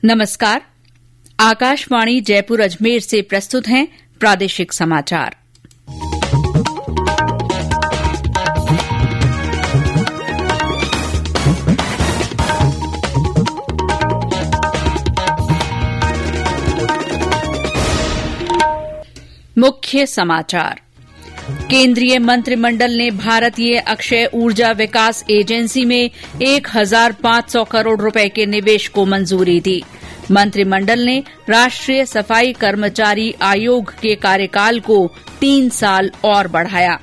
नमस्कार। आकाशवाणी जयपुर अजमेर से प्रस्तुत हैं प्रादेशिक समाचार। मुख्य समाचार। केंद्रीय मंत्रिमंडल ने भारतीय अक्षय ऊर्जा विकास एजेंसी में 1,500 करोड़ रुपए के निवेश को मंजूरी दी। मंत्रिमंडल ने राष्ट्रीय सफाई कर्मचारी आयोग के कार्यकाल को 3 साल और बढ़ाया।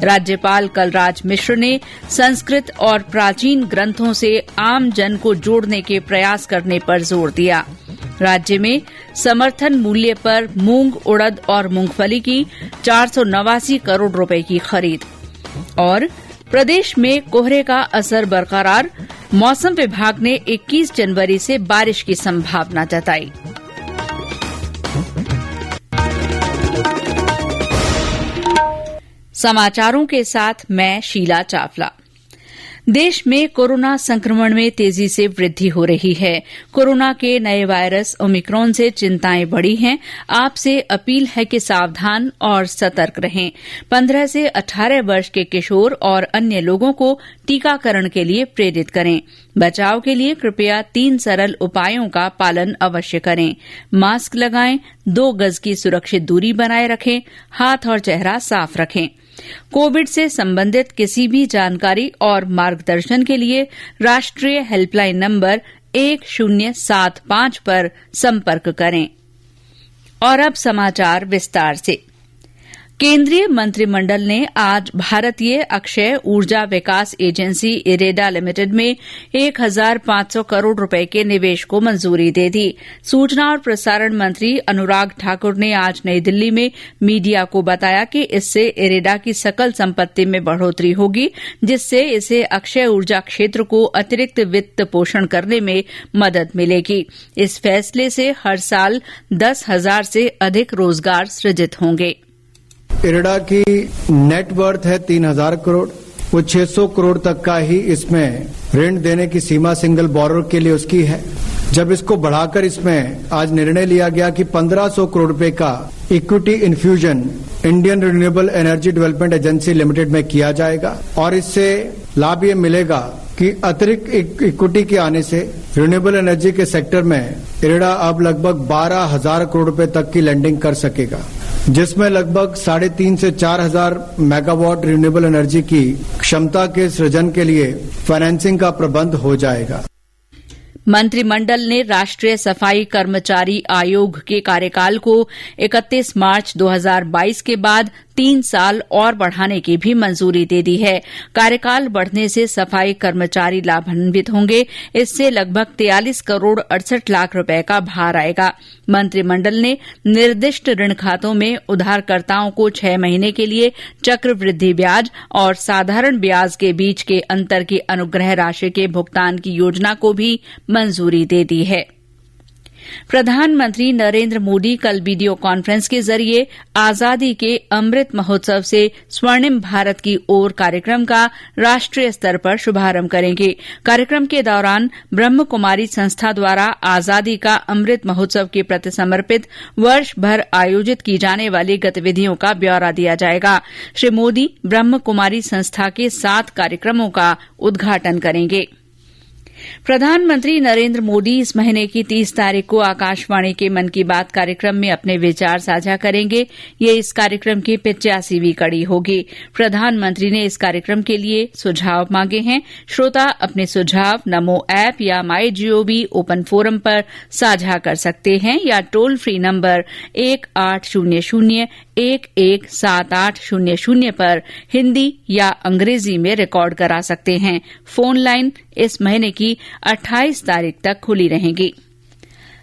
राज्यपाल कलराज मिश्र ने संस्कृत और प्राचीन ग्रंथों से आम जन को जोड़ने के प्रयास करने पर जोर दिया। राज्य में समर्थन मूल्य पर मूंग, उड़द और मूंगफली की 489 करोड़ रुपए की खरीद। और प्रदेश में कोहरे का असर बरकरार, मौसम विभाग ने 21 जनवरी से बारिश की संभावना जताई। समाचारों के साथ मैं शीला चावला। देश में कोरोना संक्रमण में तेजी से वृद्धि हो रही है। कोरोना के नए वायरस ओमिक्रॉन से चिंताएं बढ़ी हैं। आपसे अपील है कि सावधान और सतर्क रहें। 15 से 18 वर्ष के किशोर और अन्य लोगों को टीकाकरण के लिए प्रेरित करें। बचाव के लिए कृपया 3 सरल उपायों का पालन अवश्य करें। मास्क लगाएं, 2 गज की सुरक्षित दूरी बनाए रखें, हाथ और चेहरा साफ रखें। कोविड से संबंधित किसी भी जानकारी और मार्गदर्शन के लिए राष्ट्रीय हेल्पलाइन नंबर 1075 पर संपर्क करें। और अब समाचार विस्तार से। केंद्रीय मंत्रिमंडल ने आज भारतीय अक्षय ऊर्जा विकास एजेंसी इरेडा लिमिटेड में 1,500 करोड़ रुपए के निवेश को मंजूरी दे दी। सूचना और प्रसारण मंत्री अनुराग ठाकुर ने आज नई दिल्ली में मीडिया को बताया कि इससे इरेडा की सकल संपत्ति में बढ़ोतरी होगी, जिससे इसे अक्षय ऊर्जा क्षेत्र को अतिरिक्त वित्त पोषण करने में मदद मिलेगी। इस फैसले से हर साल 10,000 से अधिक रोजगार सृजित होंगे। इरेडा की नेट वर्थ है 3,000 करोड़। वो 600 करोड़ तक का ही इसमें ऋण देने की सीमा सिंगल बोरोर के लिए उसकी है। जब इसको बढ़ाकर इसमें आज निर्णय लिया गया कि 1,500 करोड़ रुपए का equity infusion Indian renewable energy development agency limited में किया जाएगा और इससे लाभ ये मिलेगा कि अतिरिक्त इक्विटी के आने से रिन्यूएबल एनर्जी के सेक्टर में इरेडा अब लगभग 12,000 करोड़ रुपए तक की लैंडिंग कर सकेगा, जिसमें लगभग 3,500 से 4,000 मेगावाट रिन्यूएबल एनर्जी की क्षमता के सृजन के लिए फाइनेंसिंग का प्रबंध हो जाएगा। मंत्रिमंडल ने राष्ट्रीय सफाई कर्मचारी आयोग के कार्यकाल को 31 मार्च 2022 के बाद 3 साल और बढ़ाने की भी मंजूरी दे दी है। कार्यकाल बढ़ने से सफाई कर्मचारी लाभान्वित होंगे। इससे लगभग 43 करोड़ 68 लाख रुपए का भार आएगा। मंत्रिमंडल ने निर्दिष्ट ऋण खातों में उधारकर्ताओं को 6 महीने के लिए चक्रवृद्धि ब्याज और साधारण ब्याज के बीच के अंतर की अनुग्रह राशि के भुगतान की योजना को भी मंजूरी दे दी है। प्रधानमंत्री नरेंद्र मोदी कल वीडियो कॉन्फ्रेंस के जरिए आजादी के अमृत महोत्सव से स्वर्णिम भारत की ओर कार्यक्रम का राष्ट्रीय स्तर पर शुभारंभ करेंगे। कार्यक्रम के दौरान ब्रह्म कुमारी संस्था द्वारा आजादी का अमृत महोत्सव के प्रति समर्पित वर्ष भर आयोजित की जाने वाली गतिविधियों का ब्यौरा दिया जाएगा। श्री मोदी ब्रह्म कुमारी संस्था के 7 कार्यक्रमों का उद्घाटन करेंगे। प्रधानमंत्री नरेंद्र मोदी इस महीने की 30 तारीख को आकाशवाणी के मन की बात कार्यक्रम में अपने विचार साझा करेंगे। ये इस कार्यक्रम की 85वीं कड़ी होगी। प्रधानमंत्री ने इस कार्यक्रम के लिए सुझाव मांगे हैं। श्रोता अपने सुझाव नमो ऐप या माईजीओवी ओपन फोरम पर साझा कर सकते हैं या टोल फ्री नंबर 1800-117800 पर हिंदी या अंग्रेजी में रिकॉर्ड करा सकते हैं। फोन लाइन इस महीने की 28 तारीख तक खुली रहेंगी।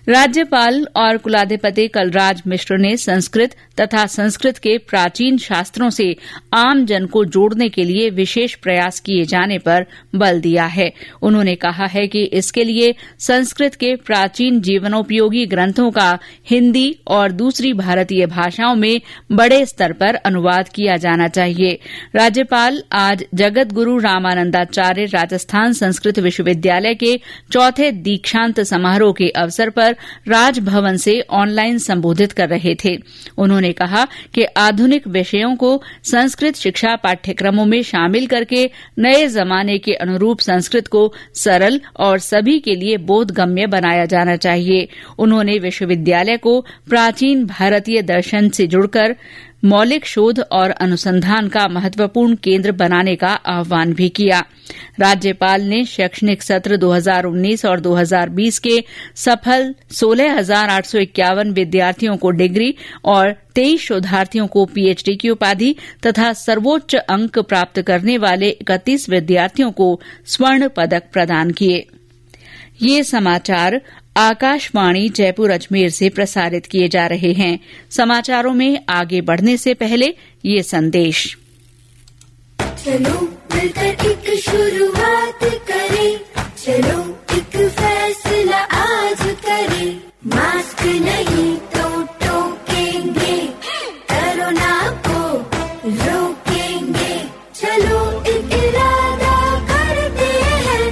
राज्यपाल और कुलाधिपति कलराज मिश्र ने संस्कृत, तथा संस्कृत के प्राचीन शास्त्रों से आम जन को जोड़ने के लिए विशेष प्रयास किए जाने पर बल दिया है। उन्होंने कहा है कि इसके लिए संस्कृत के प्राचीन जीवनोपयोगी ग्रंथों का हिन्दी और दूसरी भारतीय भाषाओं में बड़े स्तर पर अनुवाद किया जाना चाहिए। राज्यपाल आज जगत गुरु रामानंदाचार्य राजस्थान संस्कृत विश्वविद्यालय के चौथे दीक्षांत समारोह के अवसर पर राजभवन से ऑनलाइन संबोधित कर रहे थे। उन्होंने कहा कि आधुनिक विषयों को संस्कृत शिक्षा पाठ्यक्रमों में शामिल करके नए जमाने के अनुरूप संस्कृत को सरल और सभी के लिए बोधगम्य बनाया जाना चाहिए। उन्होंने विश्वविद्यालय को प्राचीन भारतीय दर्शन से जुड़कर मौलिक शोध और अनुसंधान का महत्वपूर्ण केंद्र बनाने का आह्वान भी किया। राज्यपाल ने शैक्षणिक सत्र 2019 और 2020 के सफल 16,851 विद्यार्थियों को डिग्री और 23 शोधार्थियों को पीएचडी की उपाधि तथा सर्वोच्च अंक प्राप्त करने वाले 31 विद्यार्थियों को स्वर्ण पदक प्रदान किए। ये समाचार आकाशवाणी जयपुर अजमेर से प्रसारित किए जा रहे हैं। समाचारों में आगे बढ़ने से पहले ये संदेश। चलो मिलकर एक शुरुआत करें, चलो एक फैसला आज करें, मास्क नहीं तो टोकेंगे, कोरोना को रोकेंगे, चलो एक इरादा करते हैं,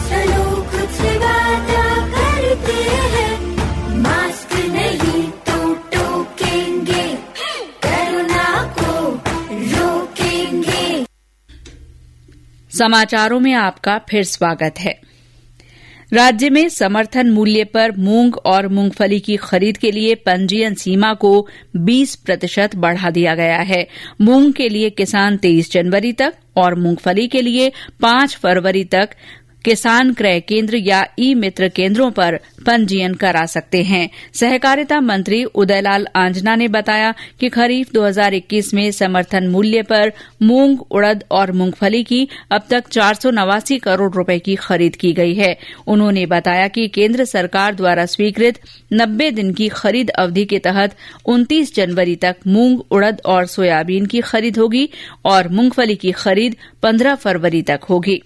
चलो कुछ वादा करते हैं, मास्क नहीं तो टोकेंगे, कोरोना को रोकेंगे। समाचारों में आपका फिर स्वागत है। राज्य में समर्थन मूल्य पर मूंग और मूंगफली की खरीद के लिए पंजीयन सीमा को 20% बढ़ा दिया गया है। मूंग के लिए किसान 23 जनवरी तक और मूंगफली के लिए 5 फरवरी तक किसान क्रय केंद्र या ई मित्र केंद्रों पर पंजीयन करा सकते हैं। सहकारिता मंत्री उदयलाल आंजना ने बताया कि खरीफ 2021 में समर्थन मूल्य पर मूंग, उड़द और मूंगफली की अब तक 489 करोड़ रुपए की खरीद की गई है। उन्होंने बताया कि केंद्र सरकार द्वारा स्वीकृत 90 दिन की खरीद अवधि के तहत 29 जनवरी तक मूंग, उड़द और सोयाबीन की खरीद होगी और मूंगफली की खरीद 15 फरवरी तक होगी।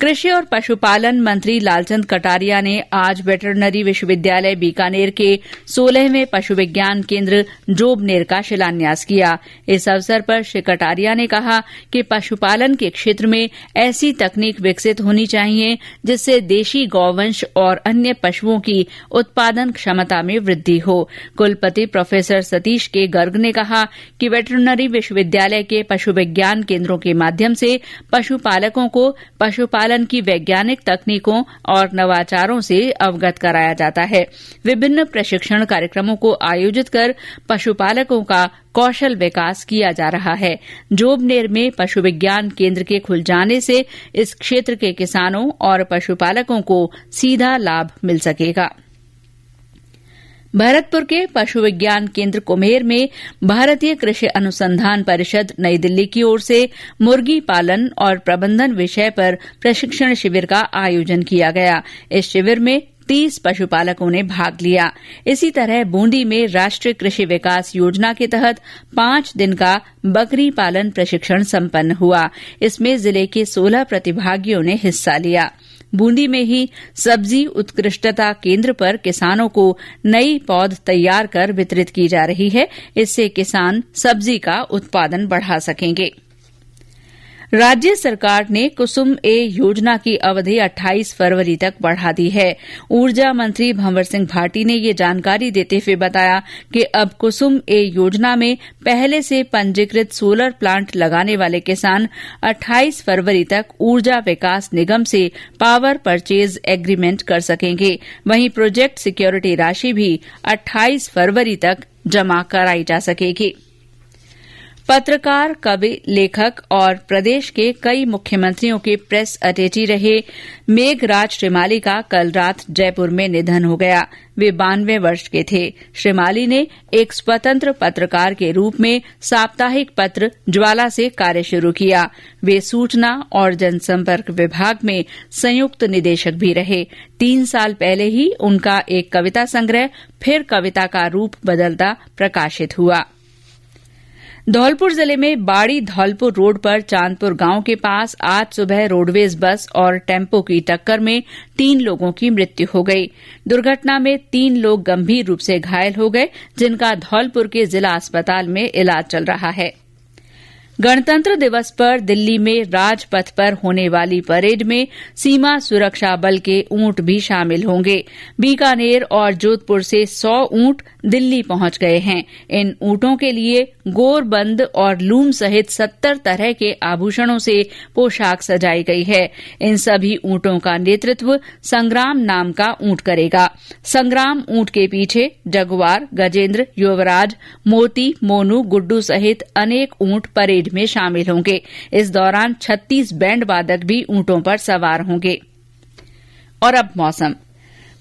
कृषि और पशुपालन मंत्री लालचंद कटारिया ने आज वेटरनरी विश्वविद्यालय बीकानेर के 16वें पशु विज्ञान केंद्र जोबनेर का शिलान्यास किया। इस अवसर पर श्री कटारिया ने कहा कि पशुपालन के क्षेत्र में ऐसी तकनीक विकसित होनी चाहिए जिससे देशी गौवंश और अन्य पशुओं की उत्पादन क्षमता में वृद्धि हो। कुलपति प्रोफेसर सतीश के गर्ग ने कहा कि वेटरनरी विश्वविद्यालय के पशु विज्ञान केंद्रों के माध्यम से पशुपालकों को पशुपालन की वैज्ञानिक तकनीकों और नवाचारों से अवगत कराया जाता है। विभिन्न प्रशिक्षण कार्यक्रमों को आयोजित कर पशुपालकों का कौशल विकास किया जा रहा है। जोबनेर में पशु विज्ञान केंद्र के खुल जाने से इस क्षेत्र के किसानों और पशुपालकों को सीधा लाभ मिल सकेगा। भरतपुर के पशु विज्ञान केंद्र कुम्हेर में भारतीय कृषि अनुसंधान परिषद नई दिल्ली की ओर से मुर्गी पालन और प्रबंधन विषय पर प्रशिक्षण शिविर का आयोजन किया गया। इस शिविर में 30 पशुपालकों ने भाग लिया। इसी तरह बूंदी में राष्ट्रीय कृषि विकास योजना के तहत 5 दिन का बकरी पालन प्रशिक्षण संपन्न हुआ। इसमें जिले के 16 प्रतिभागियों ने हिस्सा लिया। बूंदी में ही सब्जी उत्कृष्टता केंद्र पर किसानों को नई पौध तैयार कर वितरित की जा रही है। इससे किसान सब्जी का उत्पादन बढ़ा सकेंगे। राज्य सरकार ने कुसुम ए योजना की अवधि 28 फरवरी तक बढ़ा दी है। ऊर्जा मंत्री भंवर सिंह भाटी ने ये जानकारी देते हुए बताया कि अब कुसुम ए योजना में पहले से पंजीकृत सोलर प्लांट लगाने वाले किसान 28 फरवरी तक ऊर्जा विकास निगम से पावर परचेज एग्रीमेंट कर सकेंगे। वहीं प्रोजेक्ट सिक्योरिटी राशि भी 28 फरवरी तक जमा कराई जा सकेगी। पत्रकार, कवि, लेखक और प्रदेश के कई मुख्यमंत्रियों के प्रेस अटेची रहे मेघराज श्रीमाली का कल रात जयपुर में निधन हो गया। वे 92 वर्ष के थे। श्रीमाली ने एक स्वतंत्र पत्रकार के रूप में साप्ताहिक पत्र ज्वाला से कार्य शुरू किया। वे सूचना और जनसंपर्क विभाग में संयुक्त निदेशक भी रहे। 3 साल पहले ही उनका एक कविता संग्रह फिर कविता का रूप बदलता प्रकाशित हुआ। धौलपुर जिले में बाड़ी धौलपुर रोड पर चांदपुर गांव के पास आज सुबह रोडवेज बस और टेम्पो की टक्कर में 3 लोगों की मृत्यु हो गई। दुर्घटना में 3 लोग गंभीर रूप से घायल हो गए, जिनका धौलपुर के जिला अस्पताल में इलाज चल रहा है। गणतंत्र दिवस पर दिल्ली में राजपथ पर होने वाली परेड में सीमा सुरक्षा बल के ऊंट भी शामिल होंगे। बीकानेर और जोधपुर से 100 ऊंट दिल्ली पहुंच गए हैं। इन ऊंटों के लिए गोरबंद और लूम सहित 70 तरह के आभूषणों से पोशाक सजाई गई है। इन सभी ऊंटों का नेतृत्व संग्राम नाम का ऊंट करेगा। संग्राम ऊंट के पीछे जगुआर, गजेंद्र, युवराज, मोती, मोनू, गुड्डू सहित अनेक ऊंट परेड में शामिल होंगे। इस दौरान 36 बैंड वादक भी ऊंटों पर सवार होंगे। और अब मौसम।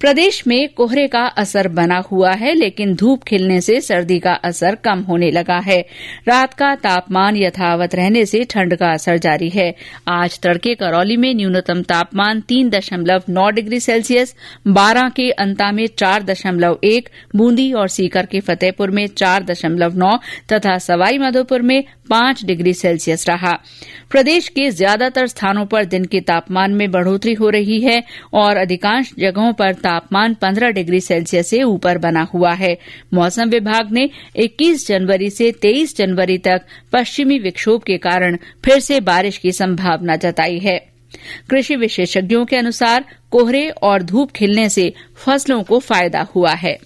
प्रदेश में कोहरे का असर बना हुआ है, लेकिन धूप खिलने से सर्दी का असर कम होने लगा है। रात का तापमान यथावत रहने से ठंड का असर जारी है। आज तड़के करौली में न्यूनतम तापमान 3.9 डिग्री सेल्सियस, 12 के अंता में 4.1, बूंदी और सीकर के फतेहपुर में 4.9 तथा सवाई माधोपुर में 5 डिग्री सेल्सियस रहा। प्रदेश के ज्यादातर स्थानों पर दिन के तापमान में बढ़ोतरी हो रही है और अधिकांश जगहों पर तापमान 15 डिग्री सेल्सियस से ऊपर बना हुआ है। मौसम विभाग ने 21 जनवरी से 23 जनवरी तक पश्चिमी विक्षोभ के कारण फिर से बारिश की संभावना जताई है। कृषि विशेषज्ञों के अनुसार कोहरे और धूप खिलने से फसलों को फायदा हुआ है।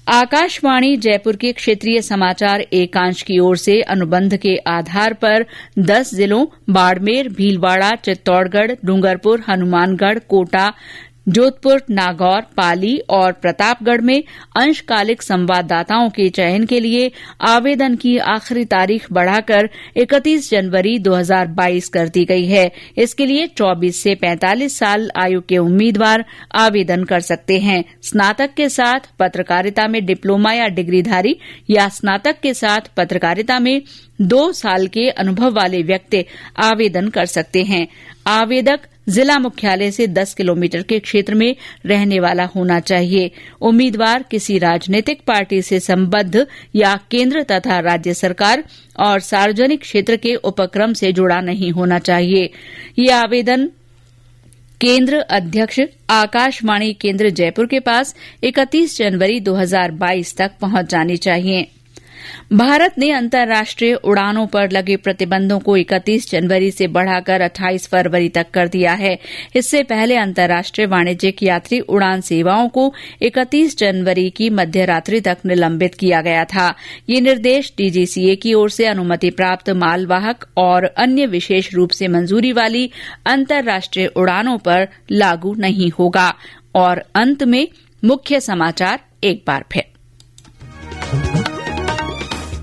आकाशवाणी जयपुर के क्षेत्रीय समाचार एकांश की ओर से अनुबंध के आधार पर 10 जिलों बाड़मेर, भीलवाड़ा, चित्तौड़गढ़, डूंगरपुर, हनुमानगढ़, कोटा, जोधपुर, नागौर, पाली और प्रतापगढ़ में अंशकालिक संवाददाताओं के चयन के लिए आवेदन की आखिरी तारीख बढ़ाकर 31 जनवरी 2022 कर दी गई है। इसके लिए 24 से 45 साल आयु के उम्मीदवार आवेदन कर सकते हैं। स्नातक के साथ पत्रकारिता में डिप्लोमा या डिग्रीधारी या स्नातक के साथ पत्रकारिता में 2 साल के अनुभव वाले व्यक्ति आवेदन कर सकते हैं। आवेदक जिला मुख्यालय से 10 किलोमीटर के क्षेत्र में रहने वाला होना चाहिए। उम्मीदवार किसी राजनीतिक पार्टी से संबद्ध या केंद्र तथा राज्य सरकार और सार्वजनिक क्षेत्र के उपक्रम से जुड़ा नहीं होना चाहिए। ये आवेदन केंद्र अध्यक्ष आकाशवाणी केंद्र जयपुर के पास 31 जनवरी 2022 तक पहुंच जानी चाहिए। भारत ने अंतर्राष्ट्रीय उड़ानों पर लगे प्रतिबंधों को 31 जनवरी से बढ़ाकर 28 फरवरी तक कर दिया है। इससे पहले अंतर्राष्ट्रीय वाणिज्यिक यात्री उड़ान सेवाओं को 31 जनवरी की मध्यरात्रि तक निलंबित किया गया था। ये निर्देश डीजीसीए की ओर से अनुमति प्राप्त मालवाहक और अन्य विशेष रूप से मंजूरी वाली अंतर्राष्ट्रीय उड़ानों पर लागू नहीं होगा। और अंत में मुख्य समाचार एक बार फिर।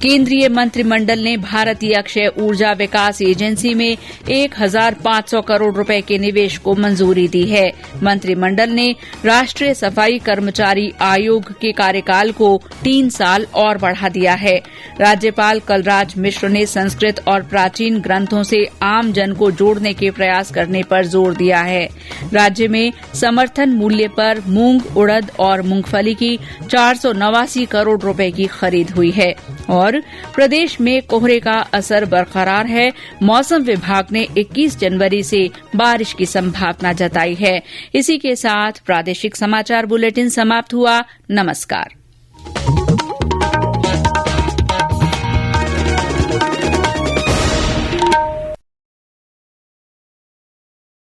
केंद्रीय मंत्रिमंडल ने भारतीय अक्षय ऊर्जा विकास एजेंसी में 1,500 करोड़ रुपए के निवेश को मंजूरी दी है। मंत्रिमंडल ने राष्ट्रीय सफाई कर्मचारी आयोग के कार्यकाल को 3 साल और बढ़ा दिया है। राज्यपाल कलराज मिश्र ने संस्कृत और प्राचीन ग्रंथों से आम जन को जोड़ने के प्रयास करने पर जोर दिया है। राज्य में समर्थन मूल्य पर मूंग, उड़द और मूंगफली की 489 करोड़ रुपए की खरीद हुई है। और प्रदेश में कोहरे का असर बरकरार है। मौसम विभाग ने 21 जनवरी से बारिश की संभावना जताई है। इसी के साथ प्रादेशिक समाचार बुलेटिन समाप्त हुआ। नमस्कार।